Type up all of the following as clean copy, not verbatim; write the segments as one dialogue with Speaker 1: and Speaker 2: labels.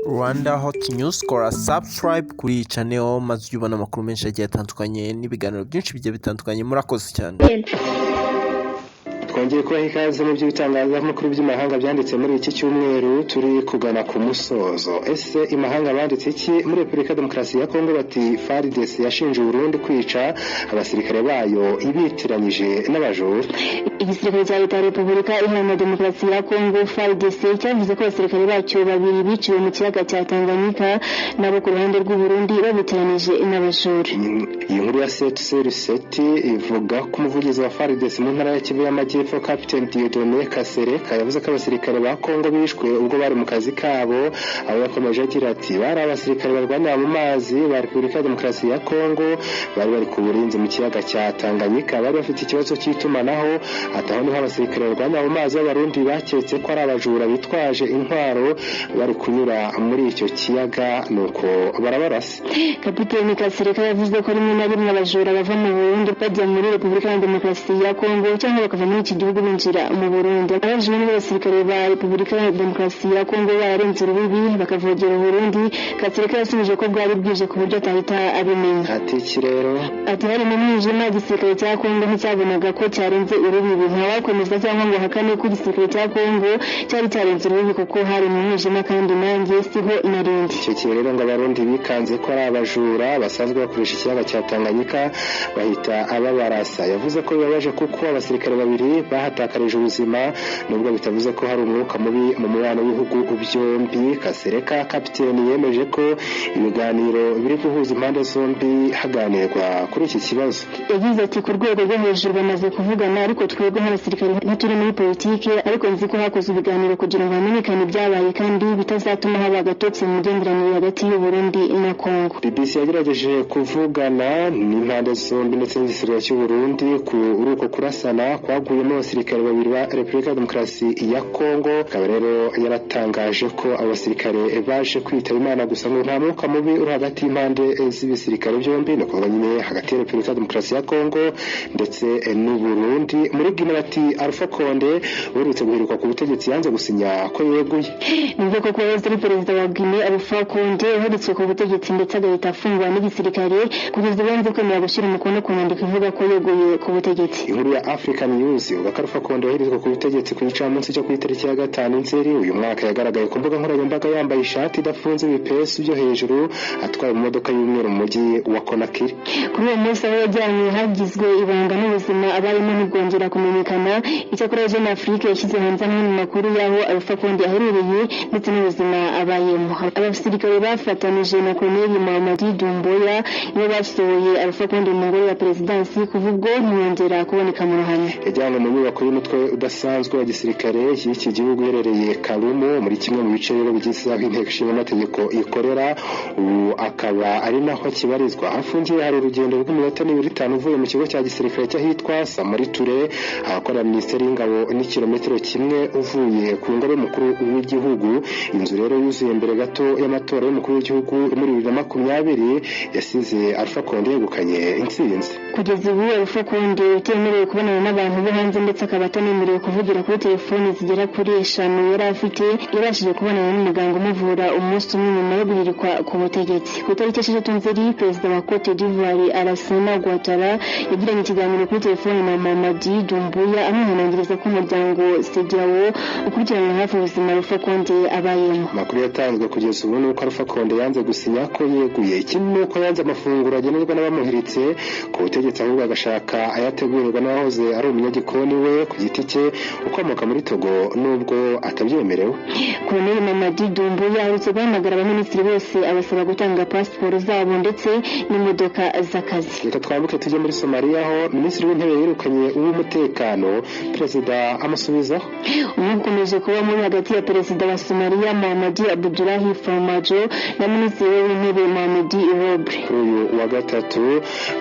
Speaker 1: Rwanda Hot News, kora subscribe kuri iyi channel maze ujye ubona amakuru menshi agiye atandukanye n'ibiganiro byinshi bigiye bitandukanye. Murakoze cyane.
Speaker 2: Twongeye kubaha ikaze mu by'ibitangazamakuru by'imahanga byanditse muri iki cyumweru. Turi kugana ku musozo. Ese imahanga banditse iki muri Repubulika ya Demokarasi ya Kongo? Bati FARDC yashinje Burundi kwica abasirikare bayo ibitiranyije n'abajura.
Speaker 3: Igisirikare cya leta ya Repubulika Iharanira Demokarasi ya Kongo FARDC cyavuze ko abasirikare bacyo babiri biciwe mu kiyaga cya Tanganyika nabo ku ruhande rw'u Burundi babitiranije n'abajura.
Speaker 2: Iyi nkuru ya Set ivuga ko umuvugizi wa FARDC mu ntara ya Kivu y'Amajyepfo Captain Dieudonné Kasereka yavuze ko abasirikare ba Kongo bishwe ubwo bari mu kazi kabo. Abo yakomeje agira ati bari abasirikare barwanira mu mazi ba Repubulika ya Demokarasi ya Kongo, bari ku burinzi mu kiyaga cya Tanganyika, bari bafite ikibazo cy'itumanaho. Ataho niho abasirikare barwanira mu mazi b'abarundi baketse ko ari abajura bitwaje intwaro bari kunyura muri icyo kiyaga, nuko barabarasa.
Speaker 3: Kapiteni Kasereka yavuze ko rimwe na rimwe abajura bava mu Burundi bajya muri Repubulika ya Demokarasi ya Kongo cyangwa bakava muri iki gihugu binjira mu Burundi. Abajura n'abasirikare ba Repubulika ya Demokarasi ya Kongo bararenze urubibi bakavogera Burundi. Kasereka yasubije ko bwari bwije ku buryo atahita abimenya.
Speaker 2: Ati iki rero,
Speaker 3: ati hari mu mwijima igisirikare cya Kongo nticyabonaga ko cyarenze urubibi. Ntawakomeza cyangwa ngo hakane ko igisirikare cya Kongo cyari cyarenze urubibi kuko hari mu mwijima kandi nanjye siho narindi.
Speaker 2: Icyo rero ngo abarundi bikanze ko ari abajura basanzwe bakoresha ikiyaga cya Tanganyika bahita ababarasa. Yavuze ko bibabaje kuko abasirikare babiri bahatakarije ubuzima, nubwo bitavuze ko hari umwuka mubi mu mubano w'ibihugu byombi. Kasereka kapiteni yemeje ko ibiganiro biri guhuza impande zombi haganirwa kuri iki kibazo.
Speaker 3: Yagize ati ku rwego rwo hejuru bamaze kuvugana, ariko twebwe nk'abasirikare ntituri muri politiki, ariko nzi ko hakoze ibiganiro kugira ngo hamenyekane ibyabaye kandi bitazatuma haba agatotsi mu migenderanire hagati y'u Burundi na Kongo.
Speaker 2: BBC yagerageje kuvugana n'impande zombi ndetse n'igisirikare cy'u Burundi kuri uko kurasana kwaguyemo abasirikare babiri ba Repubulika ya Demokarasi ya Kongo. Akaba rero yaratangaje ko abasirikare baje kwitaba Imana, gusa ngo nta mwuka mubi uri hagati y'impande z'ibisirikare byombi, no kuvuga nyine hagati ya Repubulika ya Demokarasi ya Kongo ndetse n'u Burundi. Muri Guinea bati Alpha Condé uherutse guheruka ku butegetsi yanze gusinya ko yeguye.
Speaker 3: Nubwo ko ari perezida wa Guinea Alpha Condé uherutse ku butegetsi ndetse agahita afungwa n'igisirikare kugeza ubanze kwemera gushyira umukono ku nyandiko ivuga ko yeguye ku butegetsi.
Speaker 2: Inkuru ya African News ivuga ko Alpha Condé uherutse ku butegetsi ku gicamunsi cyo ku itariki ya 5 Nzeri uyu mwaka yagaragaye ku mbuga nkoranyambaga yambaye ishati idafunze ibipesi byo hejuru, atwaye mu modoka y'umweru mu mujyi wa Conakry.
Speaker 3: Kuri uwo munsi aho yajyanye hagizwe ibanga n'ubuzima abarimo ntibwongera kumenyekana. Icyakora Jeune Afrique yashyize hanze amwe mu makuru y'aho Alpha Condé aherereye ndetse n'ubuzima abayemo. Abasirikare bafatanije na Colonel Mamadi Doumbouya nibo basohoye Alpha Condé mu ngoro ya perezidansi kuva ubwo ntiyongera kuboneka mu ruhame.
Speaker 2: Yajyanywe mu nyubako y'umutwe udasanzwe wa gisirikare y'iki gihugu iherereye Karumu, muri kimwe mu bice rero bigize aho inteko ishinga amategeko ikorera. Ubu akaba ari naho kibarizwa. Hafungiye hari urugendo rw'iminota 5 uvuye mu kigo cya gisirikare cy'ahitwa Samariture ahakorera Minisiteri y'Ingabo n'ikilometero kimwe uvuye ku ngoro y'umukuru w'igihugu. Inzu rero yuzuye mbere gato y'amatora y'umukuru w'igihugu muri 2020 yasize Alpha Condé yegukanye intsinzi.
Speaker 3: Kugeza ubu Alpha Condé utemerewe kubonana n'abantu bo hanze ndetse akaba atanemerewe kuvugira kuri telefoni zigera kuri 5 yari afite. Yarashije kubonana n'umuganga umuvura umunsi umwe nyuma yo guhirikwa ku butegetsi. Ku itariki 6 Nzeri perezida wa Cote d'Ivoire Alassane Ouattara yagiranye ikiganiro kuri telefoni na Mamadi Doumbouya amwihanangiriza ko umuryango CEDEAO ukurikirana hafi ubuzima Alpha Condé abayemo.
Speaker 2: Amakuru yatanzwe kugeza ubu nuko Alpha Condé yanze gusinya ko yeguye, kimwe nuko yanze amafunguro agenerwa n'abamuhiritse ku butegetsi, ahubwo agashaka ayategurirwa n'abahoze ari umunyagikoni we ku giti cye ukomoka muri Togo nubwo atabyemerewe.
Speaker 3: Colonel Mamadi Doumbouya aherutse guhamagara abaminisitiri bose abasaba gutanga pasiporo zabo ndetse n'imodoka z'akazi.
Speaker 2: Reka twambuke tujye muri Somalia aho minisitiri w'intebe yirukanye uw'umutekano perezida amusubizaho.
Speaker 3: Umwuka ukomeje kuba muri hagati ya perezida wa Somalia Mohamed Abdullahi Farmajo na minisitiri w'intebe Mohamed Robo.
Speaker 2: Uyu wa gatatu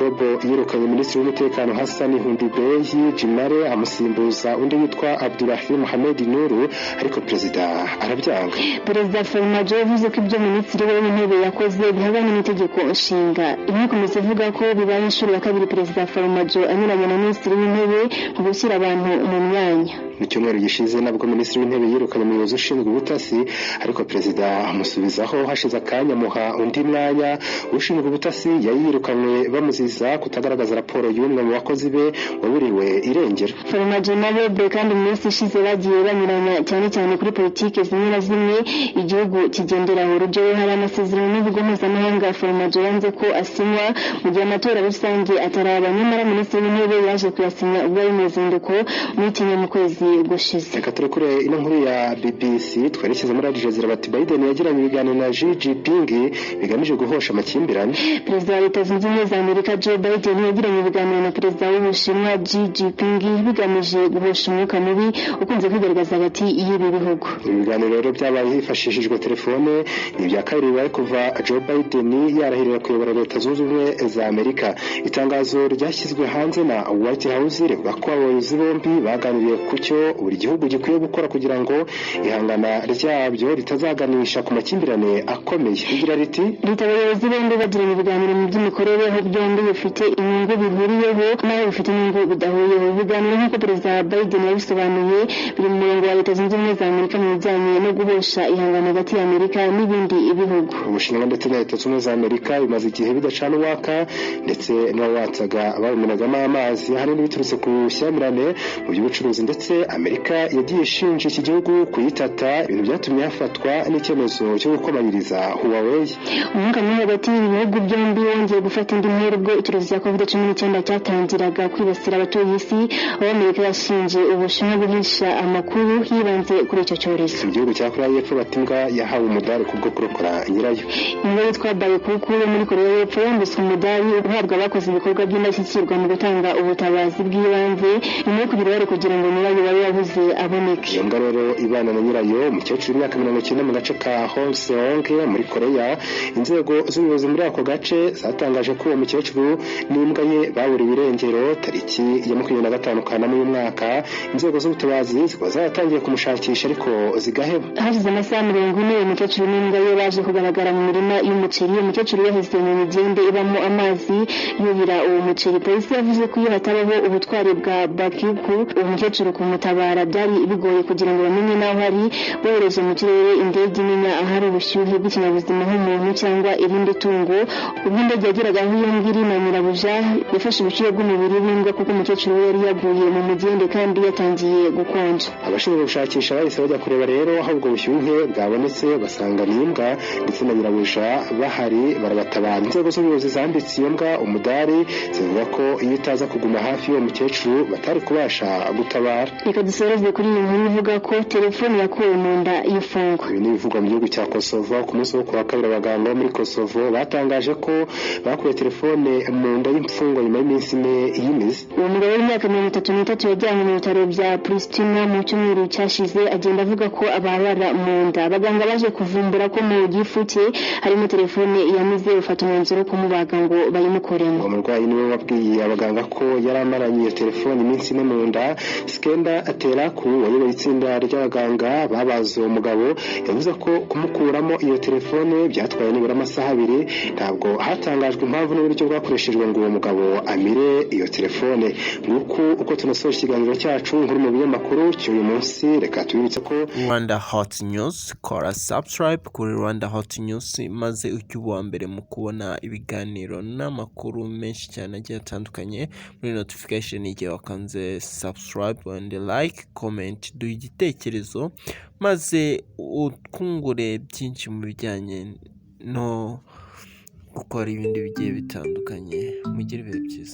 Speaker 2: Robo yirukanye minisitiri w'umutekano Hassan Hundubei Jimare amusimbuza undi witwa Abdulrahim Mohamed Nuru, ariko perezida arabyanga.
Speaker 3: Perezida Farmajo yavuze ko ibyo minisitiri w'intebe yakoze bihabanye n'itegeko nshinga. Imikomezo ivuga ko bibaye inshuro ya kabiri perezida Farmajo anyuranye na minisitiri w'intebe mu gushyira abantu mu myanya.
Speaker 2: mu cyumweru gishize nabwo minisitiri w'intebe yirukanye umuyobozi ushinzwe ubutasi ariko perezida amusubizaho hashize akanya amuha undi mwanya. Ushinzwe ubutasi yayirukanywe bamuziza kutagaragaza raporo y'umwe mu bakozi be waburiwe irengero.
Speaker 3: Farmajo na Robe kandi mu minsi ishize bagiye banyuranya cyane cyane kuri politike zimwe na zimwe igihugu kigenderaho. Urugero hari amasezerano n'ibigo mpuzamahanga Farmajo yanze ko asinywa mu gihe amatora rusange ataraba, nyamara minisitiri w'intebe yaje kuyasinya ubwo ari mu ruzinduko muri Kenya mu kwezi gushize.
Speaker 2: Reka turekure ino nkuru ya BBC twerekeza muri Al Jazeera bati Biden yagiranye ibiganiro na Xi Jinping bigamije guhosha amakimbirane.
Speaker 3: Perezida wa Leta Zunze Ubumwe za Amerika Joe Biden yagiranye ibiganiro na perezida w'Ubushinwa Xi Jinping bigamije guhosha umwuka mubi ukunze kwigaragaza hagati y'ibi bihugu.
Speaker 2: Ibiganiro rero byabaye hifashishijwe telefone, ni ibya kabiri bibaye kuva Joe Biden yarahirira kuyobora Leta Zunze Ubumwe za Amerika. Itangazo ryashyizwe hanze na White House rivuga ko abayobozi bombi baganiriye ku cyo buri gihugu gikwiye gukora kugira ngo ihangana ryabyo ritazaganisha ku makimbirane akomeye. Rigira riti
Speaker 3: abayobozi bombi bagiranye ibiganiro mu by'imikorere aho byombi bifite inyungu bihuriyeho naho bifite inyungu bidahuriyeho. Ibiganiro nk'uko perezida Biden yabisobanuye biri mu murongo wa Leta Zunze Ubumwe za Amerika mu bijyanye no guhosha ihangana hagati ya Amerika n'ibindi bihugu.
Speaker 2: Ubushinwa ndetse na Leta Zunze Ubumwe za Amerika bimaze igihe bidacana uwaka ndetse n'abawatsaga babumenagamo amazi ahanini biturutse ku bushyamirane mu by'ubucuruzi, ndetse Amerika yagiye ishinja iki gihugu kuyitata, ibintu byatumye hafatwa n'icyemezo cyo gukomanyiriza Huawei.
Speaker 3: Umwuka mubi hagati y'ibihugu byombi wongeye gufata indi ntera ubwo icyorezo cya COVID-19 cyatangiraga kwibasira abatuye isi, aho Amerika yashinje Ubushinwa guhisha amakuru yibanze kuri icyo cyorezo.
Speaker 2: Mu gihugu cya Korea y'Epfo batimbwa yahawe umudari kubwo kurokora nyirayo.
Speaker 3: Imbwa yitwa Baekuku yo muri Korea y'Epfo yambitswe umudari uhabwa abakoze ibikorwa by'indashyikirwa mu gutanga ubutabazi bw'ibanze nyuma yo kugira uruhare kugira ngo nyirayo wari yabuze aboneke.
Speaker 2: Iyo mbwa rero ibana na nyirayo umukecuru w'imyaka 90 mu gace ka Hongseong muri Korea. Inzego z'ubuyobozi muri ako gace zatangaje ko uwo mukecuru n'imbwa ye baburiwe irengero tariki ya 25 Kanama uyu mwaka. Inzego z'ubutabazi zikaba zaratangiye kumushakisha ariko zigaheba.
Speaker 3: Hashize amasaha 40 uwo mukecuru n'imbwa ye baje kugaragara mu mirima y'umuceri. Uwo mukecuru yahise mu migende ibamo amazi yuhira uwo muceri. Polisi yavuze ko iyo hatabaho ubutwari bwa Baekuku uwo mukecuru kumutabara byari bigoye kugira ngo bamenye naho hari, bohereje mu kirere indege imenya ahari ubushyuhe bw'ikinyabuzima nk'umuntu cyangwa irindi tungo. Ubwo indege yageragaho iyo mbwiri na nyirabuja yafashe ubushyuhe bw'umubiri w'imbwa kuko umukecuru we yari yaguye mu mugende kandi yatangiye gukonja.
Speaker 2: Abashinzwe gushakisha bahise bajya kureba rero aho ubwo bushyuhe bwabonetse, basanga n'imbwa ndetse na nyirabuja bahari barabatabara. Inzego z'ubuyobozi zambitse iyo mbwa umudari zivuga ko iyo itaza kuguma hafi y'uwo mukecuru batari kubasha gutabara.
Speaker 3: Reka dusoreze kuri iyi nkuru ivuga ko telefone yakuwe mu nda y'imfungwa.
Speaker 2: Ibi ni ibivugwa mu gihugu cya Kosovo. Ku munsi wo kuwa kabiri abaganga bo muri Kosovo batangaje ko bakuye telefone mu nda y'imfungwa nyuma y'iminsi ine y'imizi.
Speaker 3: Uwo mugabo w'imyaka 33 yajyanywe mu bitaro bya Pristina mu cyumweru cyashize agenda avuga ko ababara mu nda. Abaganga baje kuvumbura ko mu gifu cye harimo telefone yamize, ufata umwanzuro wo kumubaga ngo bayimukoremo.
Speaker 2: Uwo murwayi niwe wabwiye abaganga ko yari amaranye iyo telefone iminsi ine mu nda. Skenda Ateraku wayoboye itsinda ry'abaganga babaze uwo mugabo yavuze ko kumukuramo iyo telefone byatwaye nibura amasaha 2. Ntabwo hatangajwe impamvu n'uburyo bwakoreshejwe ngo uwo mugabo amire iyo telefone. Nguko uko tunasoje ikiganiro cyacu nkuru mu binyamakuru cy'uyu munsi. Reka tubibutse ko
Speaker 1: Rwanda Hot News, kora subscribe kuri Rwanda Hot News maze ujye uwa mbere mu kubona ibiganiro n'amakuru menshi cyane agiye atandukanye muri notification igihe wakanze subscribe and like, comment, duha igitekerezo maze utwungure byinshi mu bijyanye no gukora ibindi bigiye bitandukanye. Mugire ibihe byiza.